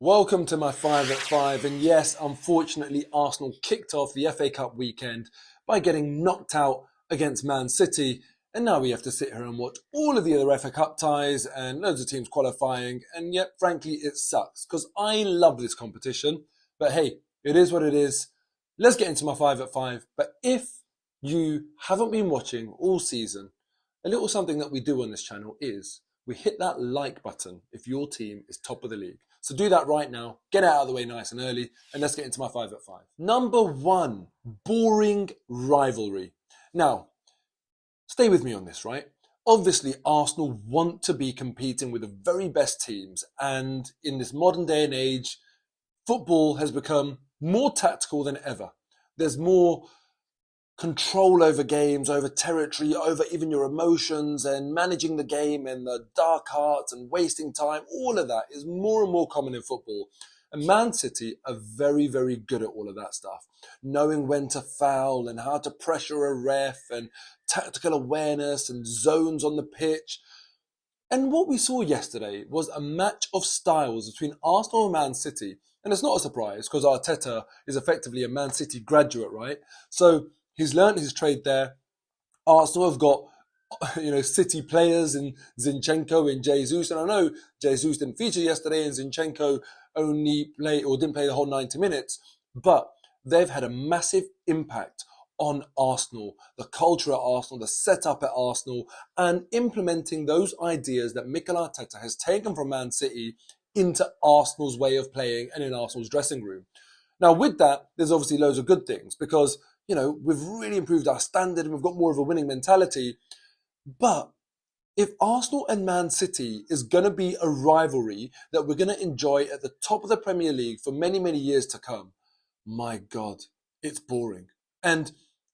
Welcome to my 5 at 5, and yes, unfortunately Arsenal kicked off the FA Cup weekend by getting knocked out against Man City, and now we have to sit here and watch all of the other FA Cup ties and loads of teams qualifying, and yet frankly it sucks because I love this competition, but hey, it is what it is. Let's get into my 5 at 5, but if you haven't been watching all season, a little something that we do on this channel is we hit that like button if your team is top of the league. So do that right now, get it out of the way nice and early, and let's get into my 5 at 5. Number 1, boring rivalry. Now, stay with me on this, right? Obviously, Arsenal want to be competing with the very best teams, and in this modern day and age, football has become more tactical than ever. There's more control over games, over territory, over even your emotions, and managing the game and the dark arts and wasting time. All of that is more and more common in football. And Man City are very, very good at all of that stuff. Knowing when to foul and how to pressure a ref and tactical awareness and zones on the pitch. And what we saw yesterday was a match of styles between Arsenal and Man City. And it's not a surprise because Arteta is effectively a Man City graduate, right? So he's learned his trade there. Arsenal have got, City players in Zinchenko and Jesus. And I know Jesus didn't feature yesterday and Zinchenko didn't play the whole 90 minutes. But they've had a massive impact on Arsenal, the culture at Arsenal, the setup at Arsenal, and implementing those ideas that Mikel Arteta has taken from Man City into Arsenal's way of playing and in Arsenal's dressing room. Now, with that, there's obviously loads of good things because we've really improved our standard and we've got more of a winning mentality. But if Arsenal and Man City is going to be a rivalry that we're going to enjoy at the top of the Premier League for many, many years to come, my God, it's boring. And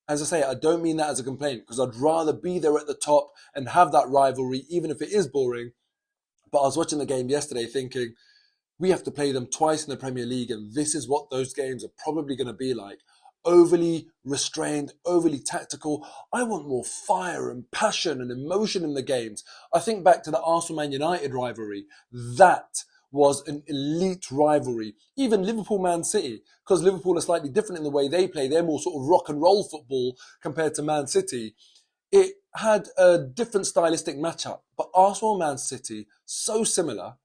as I say, I don't mean that as a complaint because I'd rather be there at the top and have that rivalry, even if it is boring. But I was watching the game yesterday thinking, we have to play them twice in the Premier League, and this is what those games are probably going to be like. Overly restrained, overly tactical. I want more fire and passion and emotion in the games. I think back to the Arsenal-Man United rivalry. That was an elite rivalry. Even Liverpool-Man City, because Liverpool are slightly different in the way they play. They're more sort of rock and roll football compared to Man City. It had a different stylistic matchup, but Arsenal and Man City, so similar.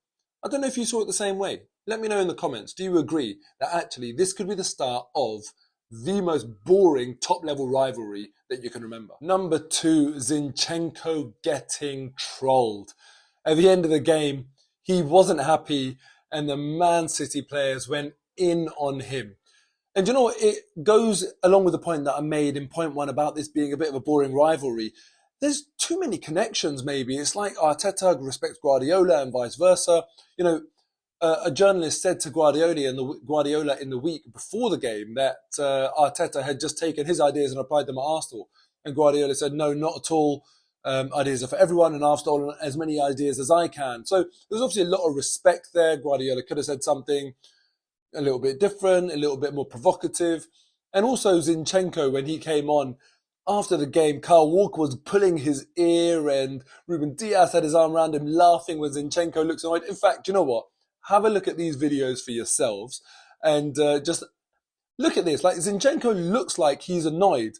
I don't know if you saw it the same way. Let me know in the comments. Do you agree that actually this could be the start of the most boring top-level rivalry that you can remember? Number 2, Zinchenko getting trolled. At the end of the game, he wasn't happy and the Man City players went in on him. And you know what? It goes along with the point that I made in point 1 about this being a bit of a boring rivalry. There's too many connections, maybe. It's like Arteta respects Guardiola and vice versa. A journalist said to Guardiola in the week before the game that Arteta had just taken his ideas and applied them at Arsenal. And Guardiola said, no, not at all. Ideas are for everyone, and I've stolen as many ideas as I can. So there's obviously a lot of respect there. Guardiola could have said something a little bit different, a little bit more provocative. And also Zinchenko, when he came on after the game, Kyle Walker was pulling his ear and Ruben Diaz had his arm around him laughing when Zinchenko looks annoyed. In fact, you know what? Have a look at these videos for yourselves and just look at this. Like, Zinchenko looks like he's annoyed,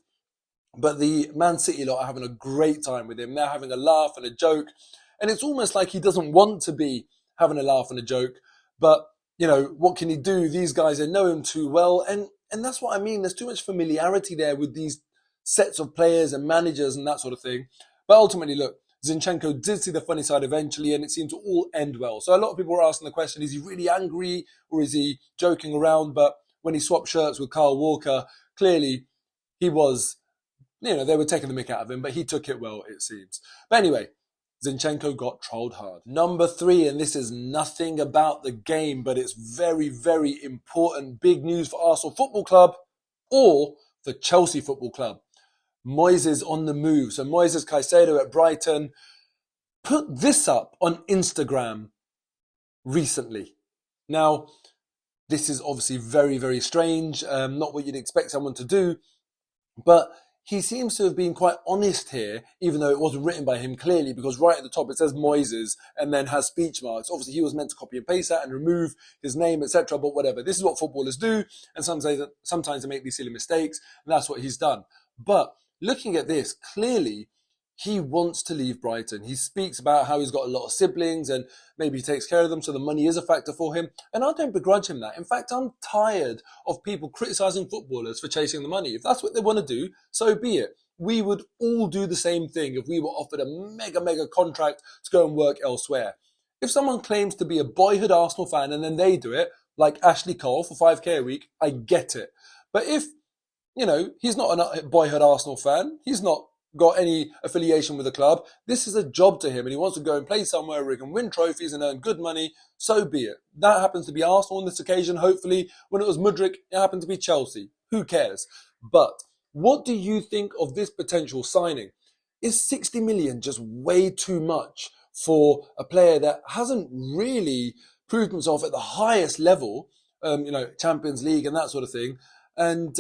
but the Man City lot are having a great time with him. They're having a laugh and a joke. And it's almost like he doesn't want to be having a laugh and a joke, but what can he do? These guys, they know him too well. And that's what I mean. There's too much familiarity there with these sets of players and managers and that sort of thing. But ultimately, look, Zinchenko did see the funny side eventually, and it seemed to all end well. So a lot of people were asking the question, is he really angry or is he joking around? But when he swapped shirts with Kyle Walker, clearly he was, they were taking the mick out of him, but he took it well, it seems. But anyway, Zinchenko got trolled hard. Number 3, and this is nothing about the game, but it's very, very important. Big news for Arsenal Football Club or for Chelsea Football Club. Moises on the move. So Moises Caicedo at Brighton put this up on Instagram recently. Now, this is obviously very, very strange. Not what you'd expect someone to do. But he seems to have been quite honest here, even though it wasn't written by him clearly, because right at the top it says Moises and then has speech marks. Obviously, he was meant to copy and paste that and remove his name, etc. But whatever. This is what footballers do, and sometimes they make these silly mistakes, and that's what he's done. But looking at this, clearly, he wants to leave Brighton. He speaks about how he's got a lot of siblings and maybe he takes care of them, so the money is a factor for him. And I don't begrudge him that. In fact, I'm tired of people criticising footballers for chasing the money. If that's what they want to do, so be it. We would all do the same thing if we were offered a mega contract to go and work elsewhere. If someone claims to be a boyhood Arsenal fan and then they do it, like Ashley Cole for 5k a week, I get it. But if, he's not a boyhood Arsenal fan, he's not got any affiliation with the club, this is a job to him and he wants to go and play somewhere where he can win trophies and earn good money, so be it. That happens to be Arsenal on this occasion, hopefully. When it was Mudryk, it happened to be Chelsea. Who cares? But what do you think of this potential signing? Is 60 million just way too much for a player that hasn't really proved himself at the highest level, Champions League and that sort of thing, and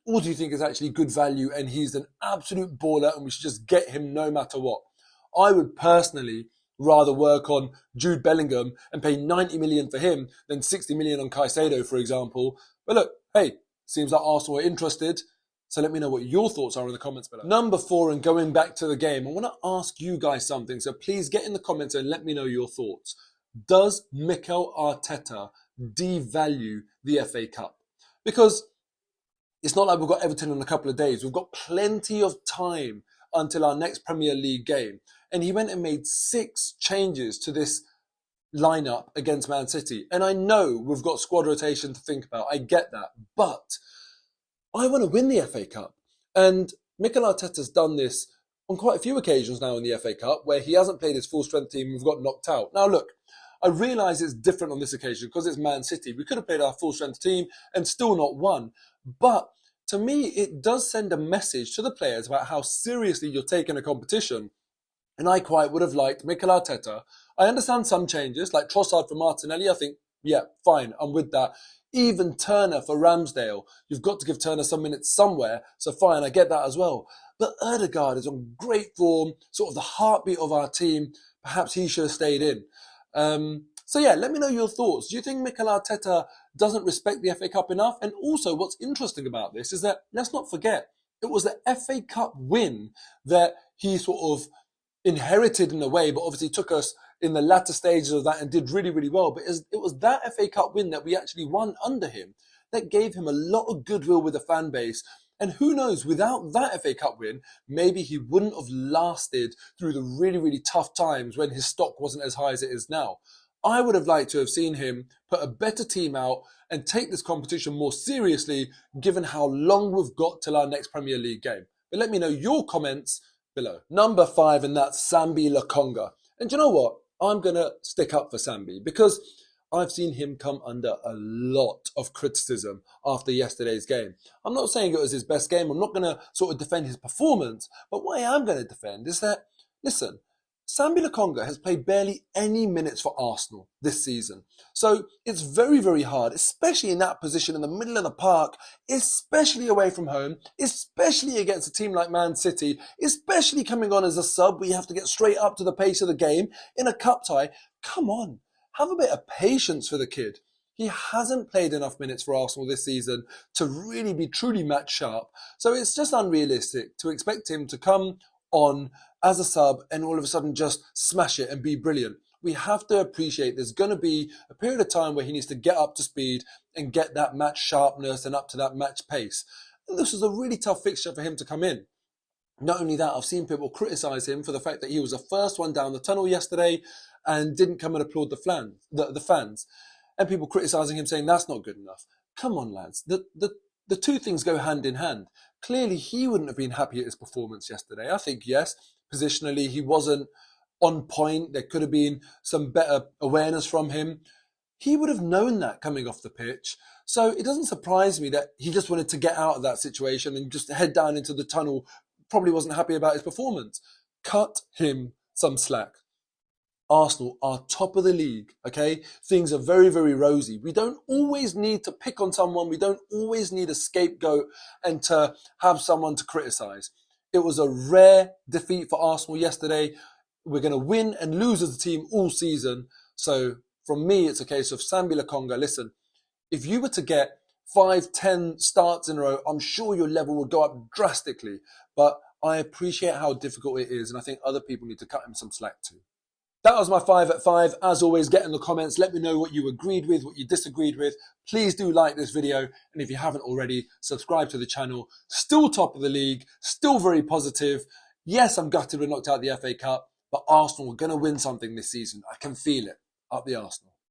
or do you think it's actually good value and he's an absolute baller and we should just get him no matter what? I would personally rather work on Jude Bellingham and pay 90 million for him than 60 million on Caicedo, for example. But look, hey, seems like Arsenal are interested. So let me know what your thoughts are in the comments below. Number 4, and going back to the game, I want to ask you guys something. So please get in the comments and let me know your thoughts. Does Mikel Arteta devalue the FA Cup? Because it's not like we've got Everton in a couple of days. We've got plenty of time until our next Premier League game. And he went and made 6 changes to this lineup against Man City. And I know we've got squad rotation to think about. I get that. But I want to win the FA Cup. And Mikel Arteta's done this on quite a few occasions now in the FA Cup where he hasn't played his full-strength team and we've got knocked out. Now, look, I realise it's different on this occasion because it's Man City. We could have played our full-strength team and still not won. But to me, it does send a message to the players about how seriously you're taking a competition. And I quite would have liked Mikel Arteta. I understand some changes, like Trossard for Martinelli. I think, yeah, fine, I'm with that. Even Turner for Ramsdale. You've got to give Turner some minutes somewhere. So fine, I get that as well. But Ødegaard is on great form, sort of the heartbeat of our team. Perhaps he should have stayed in. So yeah, let me know your thoughts. Do you think Mikel Arteta doesn't respect the FA Cup enough? And also what's interesting about this is that, let's not forget, it was the FA Cup win that he sort of inherited in a way, but obviously took us in the latter stages of that and did really well. But it was that FA Cup win that we actually won under him that gave him a lot of goodwill with the fan base. And who knows, without that FA Cup win, maybe he wouldn't have lasted through the really tough times when his stock wasn't as high as it is now. I would have liked to have seen him put a better team out and take this competition more seriously, given how long we've got till our next Premier League game. But let me know your comments below. Number 5, and that's Sambi Lokonga. And do you know what? I'm going to stick up for Sambi because I've seen him come under a lot of criticism after yesterday's game. I'm not saying it was his best game. I'm not going to sort of defend his performance. But what I am going to defend is that, listen, Sambi Lokonga has played barely any minutes for Arsenal this season. So it's very hard, especially in that position in the middle of the park, especially away from home, especially against a team like Man City, especially coming on as a sub where you have to get straight up to the pace of the game in a cup tie. Come on, have a bit of patience for the kid. He hasn't played enough minutes for Arsenal this season to really be truly match sharp. So it's just unrealistic to expect him to come on as a sub and all of a sudden just smash it and be brilliant. We have to appreciate there's going to be a period of time where he needs to get up to speed and get that match sharpness and up to that match pace. And this was a really tough fixture for him to come in. Not only that, I've seen people criticise him for the fact that he was the first one down the tunnel yesterday and didn't come and applaud the fans. And people criticising him saying that's not good enough. Come on, lads. The two things go hand in hand. Clearly, he wouldn't have been happy at his performance yesterday. I think, yes, positionally, he wasn't on point. There could have been some better awareness from him. He would have known that coming off the pitch. So it doesn't surprise me that he just wanted to get out of that situation and just head down into the tunnel. Probably wasn't happy about his performance. Cut him some slack. Arsenal are top of the league, okay? Things are very, very rosy. We don't always need to pick on someone. We don't always need a scapegoat and to have someone to criticise. It was a rare defeat for Arsenal yesterday. We're going to win and lose as a team all season. So from me, it's a case of Sambi Laconga, listen, if you were to get 5-10 starts in a row, I'm sure your level would go up drastically. But I appreciate how difficult it is, and I think other people need to cut him some slack too. That was my 5 at 5. As always, get in the comments. Let me know what you agreed with, what you disagreed with. Please do like this video. And if you haven't already, subscribe to the channel. Still top of the league. Still very positive. Yes, I'm gutted we're knocked out of the FA Cup. But Arsenal are going to win something this season. I can feel it. Up the Arsenal.